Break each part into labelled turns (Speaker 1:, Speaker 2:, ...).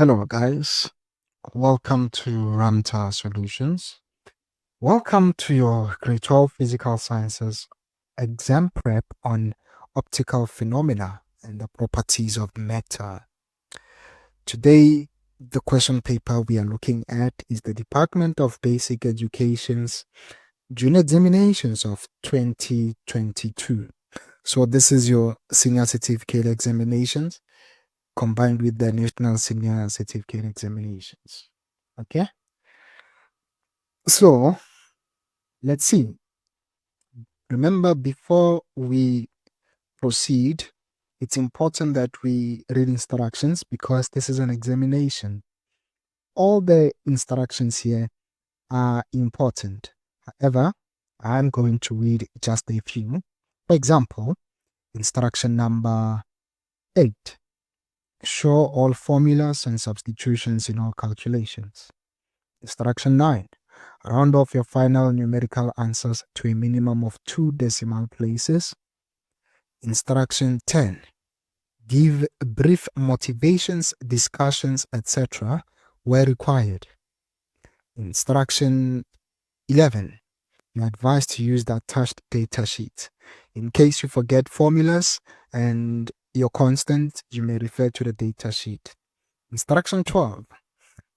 Speaker 1: Hello guys, welcome to Ramta Solutions. Welcome to your grade 12 physical sciences exam prep on optical phenomena and the properties of matter. Today, the question paper we are looking at is the Department of Basic Education's June examinations of 2022. So this is your senior certificate examinations combined with the national senior certificate examinations. Okay, so let's see. Remember, before we proceed, it's important that we read instructions because this is an examination. All the instructions here are important. However, I'm going to read just a few. For example, instruction number 8. Show all formulas and substitutions in all calculations. Instruction 9. Round off your final numerical answers to a minimum of 2 decimal places. Instruction 10. Give brief motivations, discussions, etc. where required. Instruction 11. You're advised to use the attached data sheet. In case you forget formulas and your constant, you may refer to the data sheet. Instruction 12.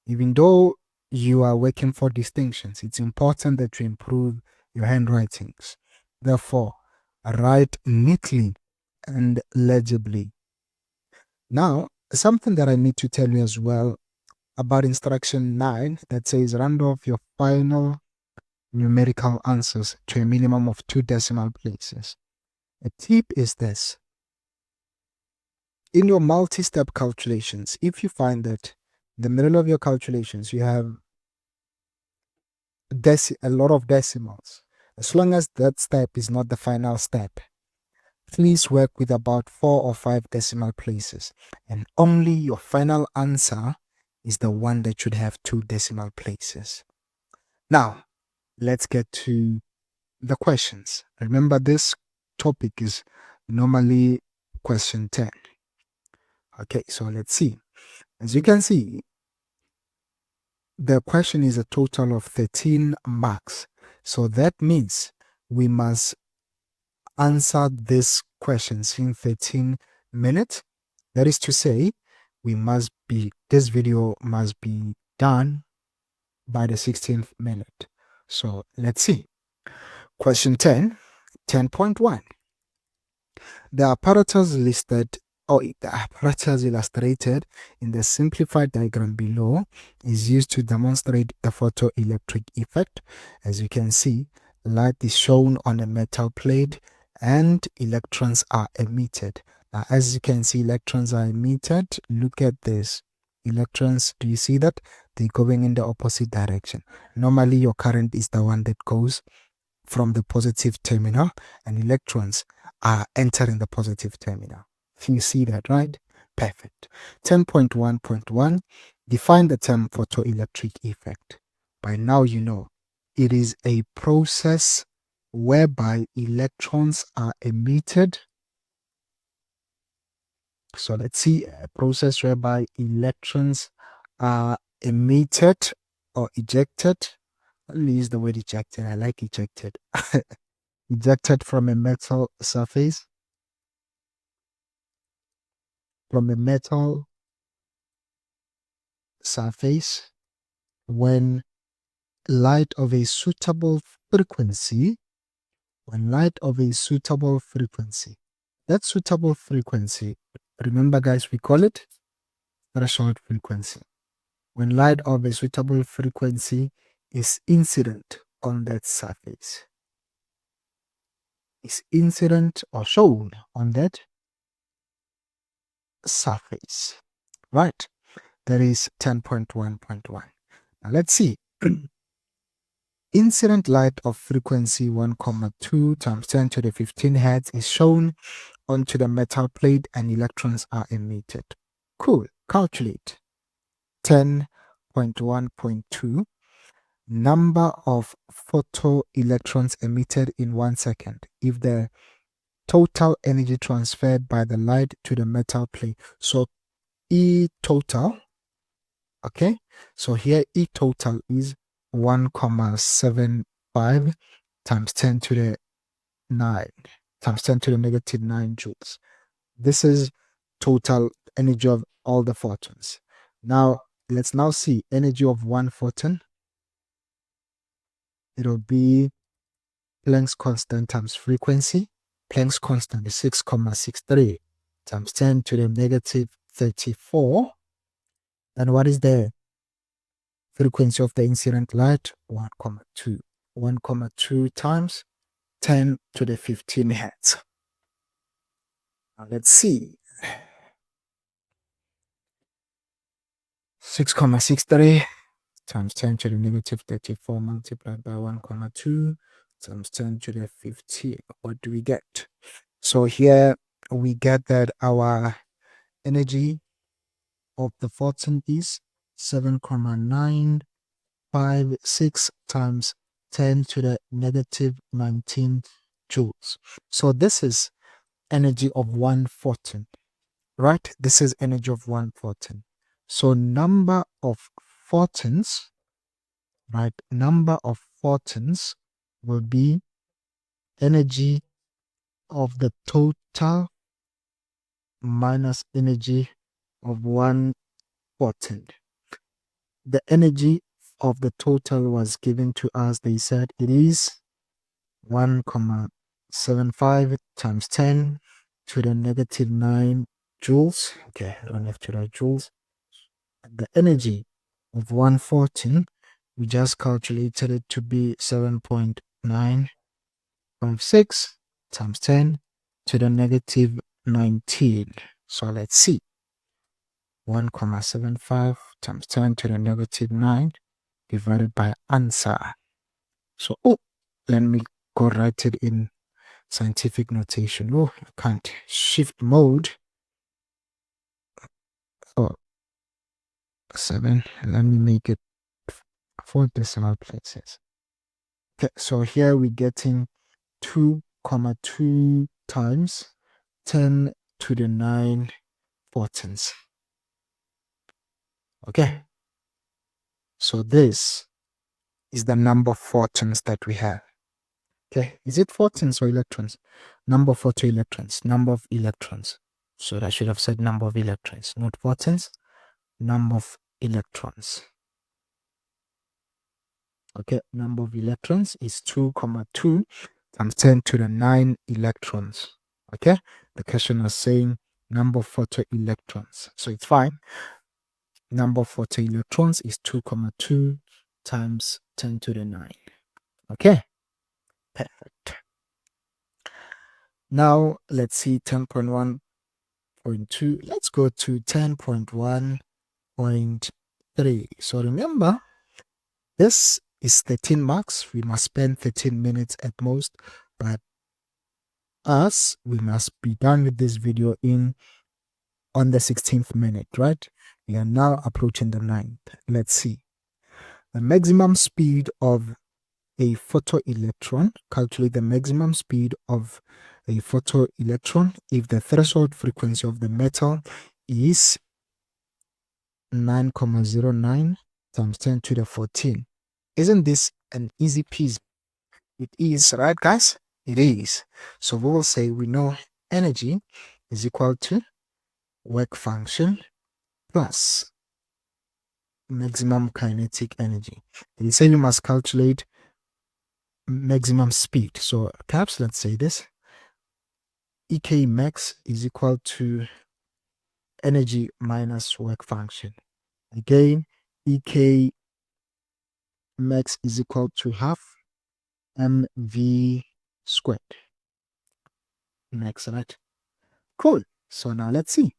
Speaker 1: Even though you are working for distinctions, it's important that you improve your handwritings. Therefore, write neatly and legibly. Now, something that I need to tell you as well about instruction 9 that says round off your final numerical answers to a minimum of 2 decimal places. A tip is this. In your multi-step calculations, if you find that in the middle of your calculations you have a lot of decimals, as long as that step is not the final step, please work with about 4 or 5 decimal places, and only your final answer is the one that should have 2 decimal places. Now, let's get to the questions. Remember, this topic is normally question 10. Okay, so let's see. As you can see, the question is a total of 13 marks. So that means we must answer these questions in 13 minutes. That is to say, this video must be done by the 16th minute. So let's see. Question 10, 10.1. The apparatus illustrated in the simplified diagram below is used to demonstrate the photoelectric effect. As you can see, light is shown on a metal plate and electrons are emitted. Now, as you can see, electrons are emitted. Look at this. Electrons, do you see that? They're going in the opposite direction. Normally, your current is the one that goes from the positive terminal, and electrons are entering the positive terminal. You see that, right? Perfect. 10.1.1. Define the term photoelectric effect. By now you know it is a process whereby electrons are emitted. So let's see, a process whereby electrons are emitted or ejected. Let me use the word ejected. I like ejected. Ejected from a metal surface. From a metal surface when light of a suitable frequency, that suitable frequency, remember guys, we call it threshold frequency. When light of a suitable frequency is incident on that surface, is incident or shown on that surface, right? That is 10.1.1. Now let's see. Incident light of frequency 1,2 times 10 to the 15 hertz is shown onto the metal plate and electrons are emitted. Cool. Calculate. 10.1.2. Number of photoelectrons emitted in 1 second if the total energy transferred by the light to the metal plate. So E total Okay, so here E total is 1,75 times 10 to the 9 times 10 to the negative 9 joules. This is total energy of all the photons. Now let's now see energy of one photon. It'll be Planck's constant times frequency. Planck's constant is 6,63 times 10 to the negative 34. And what is the frequency of the incident light? 1,2. 1,2 times 10 to the 15 hertz. Now let's see. 6,63 times 10 to the negative 34 multiplied by 1,2 times 10 to the 15. What do we get? So here we get that our energy of the photon is 7,956 times 10 to the negative 19 joules. So this is energy of one photon, right? This is energy of one photon. So number of photons, right? Number of photons will be energy of the total minus energy of one photon. The energy of the total was given to us. They said it is 1,75 times 10 to the negative 9 joules. Okay, I don't have to write joules. The energy of one photon, we just calculated it to be 7.956 times 10 to the negative 19. So let's see. 1,75 times 10 to the negative 9 divided by answer. So, let me go write it in scientific notation. I can't. Shift mode. 7. Let me make it 4 decimal places. Okay, so here we're getting 2,2 times 10 to the 9 photons. Okay, so this is the number of photons that we have. Okay, is it photons or electrons? Number of photoelectrons, number of electrons. So I should have said number of electrons, not photons, number of electrons. Okay, number of electrons is 2,2 times 10 to the 9 electrons. Okay, the question is saying number of photoelectrons, so it's fine. Number of photoelectrons is 2,2 times 10 to the 9. Okay, perfect. Now let's see 10.1.2. Let's go to 10.1.3. So remember, this is 13 marks. We must spend 13 minutes at most, but we must be done with this video on the 16th minute, right? We are now approaching the 9th. Let's see. The maximum speed of a photoelectron. Calculate the maximum speed of a photoelectron if the threshold frequency of the metal is 9,09 times 10 to the 14. Isn't this an easy peasy? It is, right, guys? It is. So we will say we know energy is equal to work function plus maximum kinetic energy. They say we must calculate maximum speed. So perhaps let's say this. EK max is equal to energy minus work function. Again, EK max is equal to half mv squared. Max, right? Cool. So now let's see.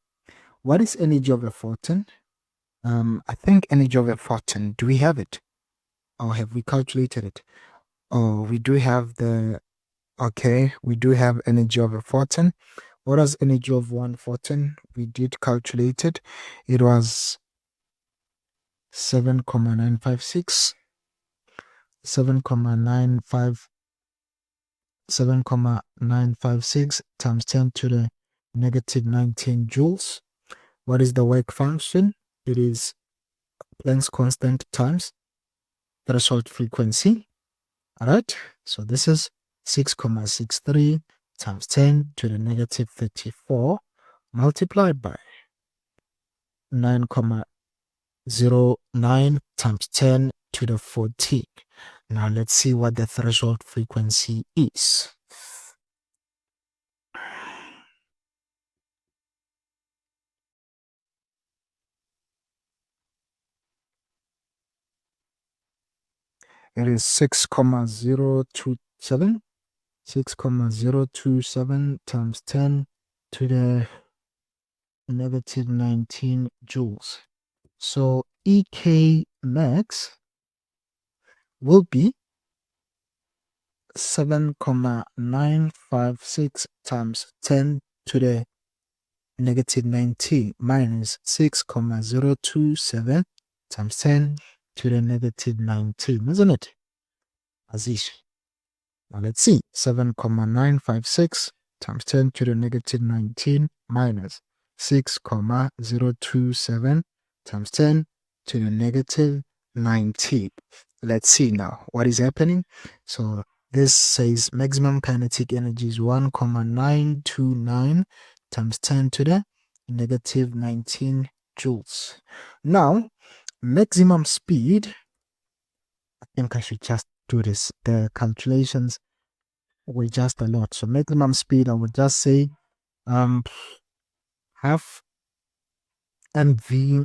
Speaker 1: What is energy of a photon? I think energy of a photon, do we have it? Or have we calculated it? Oh, we do have we do have energy of a photon. What is energy of one photon? We did calculate it. It was 7,956 times 10 to the negative 19 joules. What is the work function? It is Planck's constant times threshold frequency. All right, so this is 6,63 times 10 to the negative 34 multiplied by 9,09 times 10 to the 14. Now let's see what the threshold frequency is. It is 6,027. 6,027 times 10 to the negative 19 joules. So EK max will be 7,956 times 10 to the negative 19 minus 6,027 times 10 to the negative 19, isn't it? Azish. Now let's see. 7,956 times 10 to the negative 19 minus 6,027 times 10 to the negative 19. Let's see now what is happening. So this says maximum kinetic energy is 1,929 times 10 to the negative 19 joules. Now, maximum speed, I think I should just do this. The calculations were just a lot. So maximum speed, I would just say half mv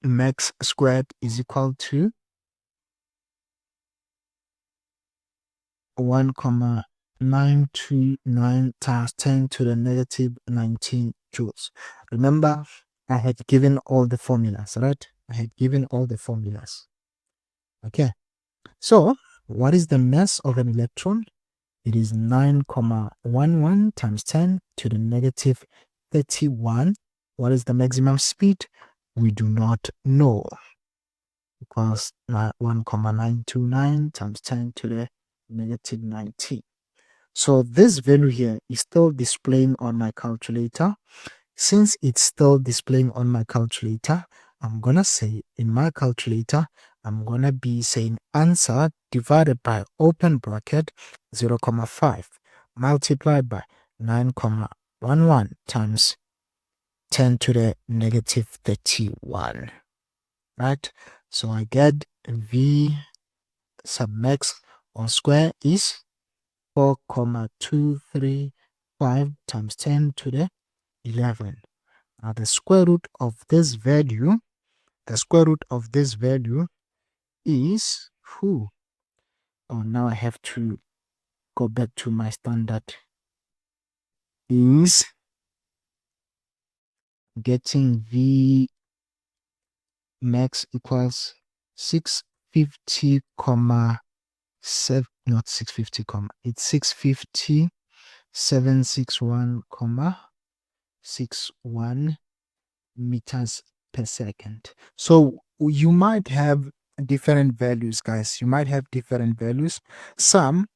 Speaker 1: max squared is equal to 1,929 times 10 to the negative 19 joules. Remember, I had given all the formulas, right? I had given all the formulas. Okay. So, what is the mass of an electron? It is 9,11 times 10 to the negative 31. What is the maximum speed? We do not know. Equals 1,929 times 10 to the negative 19. So this value here is still displaying on my calculator. Since it's still displaying on my calculator, I'm going to say in my calculator, I'm going to be saying answer divided by open bracket 0,5 multiplied by 9,11 times 10 to the negative 31. Right? So I get V sub max on square is 4,235 times 10 to the 11. Now the square root of this value, is who? Oh, now I have to go back to my standard. Is getting V max equals 650, not 650, it's 650 761, 61 meters per second. So you might have different values, guys. You might have different values. Some,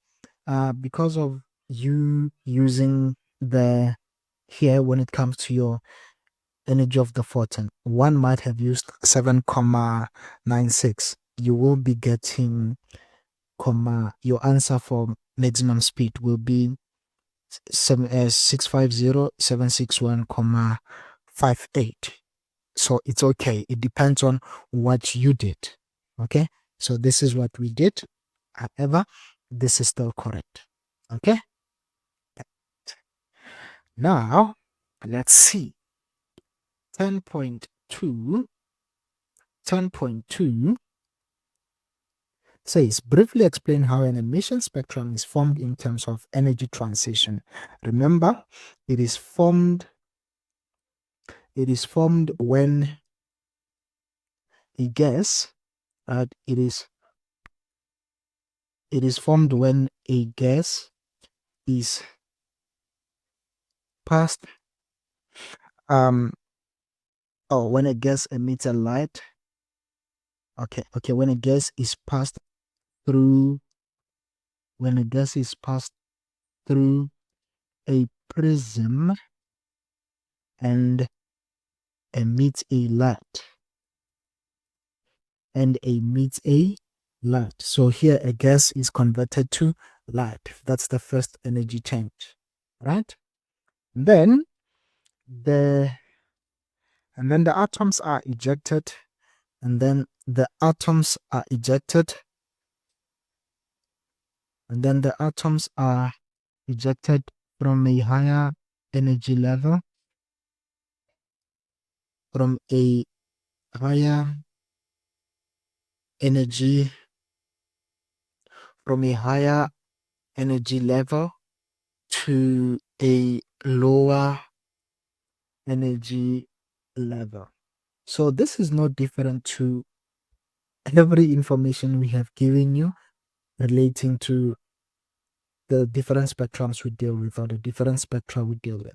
Speaker 1: because of you using the here when it comes to your energy of the photon, one might have used 7,96. You will be getting your answer for maximum speed will be 650,761,58. So it's okay. It depends on what you did. Okay. So this is what we did. However, this is still correct. Okay. Now, let's see. 10.2 says briefly explain how an emission spectrum is formed in terms of energy transition. Remember, it is formed when a gas, it is formed when a gas is passed when a gas emits a light. Okay, when a gas is passed through a prism and emits a light. and emits a light. So here a gas is converted to light. That's the first energy change, right? Then the atoms are ejected, and then the atoms are ejected, and then the atoms are ejected from a higher energy level, from a higher energy level to a lower energy level. So this is no different to every information we have given you relating to the different spectrums we deal with, or the different spectra we deal with.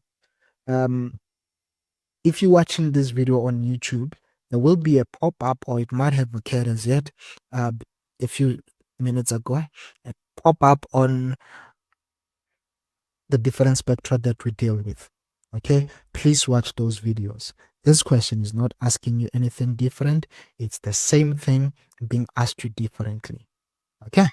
Speaker 1: If you're watching this video on YouTube, there will be a pop-up, or it might have occurred as yet a few minutes ago, a pop-up on the different spectra that we deal with. Okay, please watch those videos. This question is not asking you anything different. It's the same thing being asked you differently. Okay.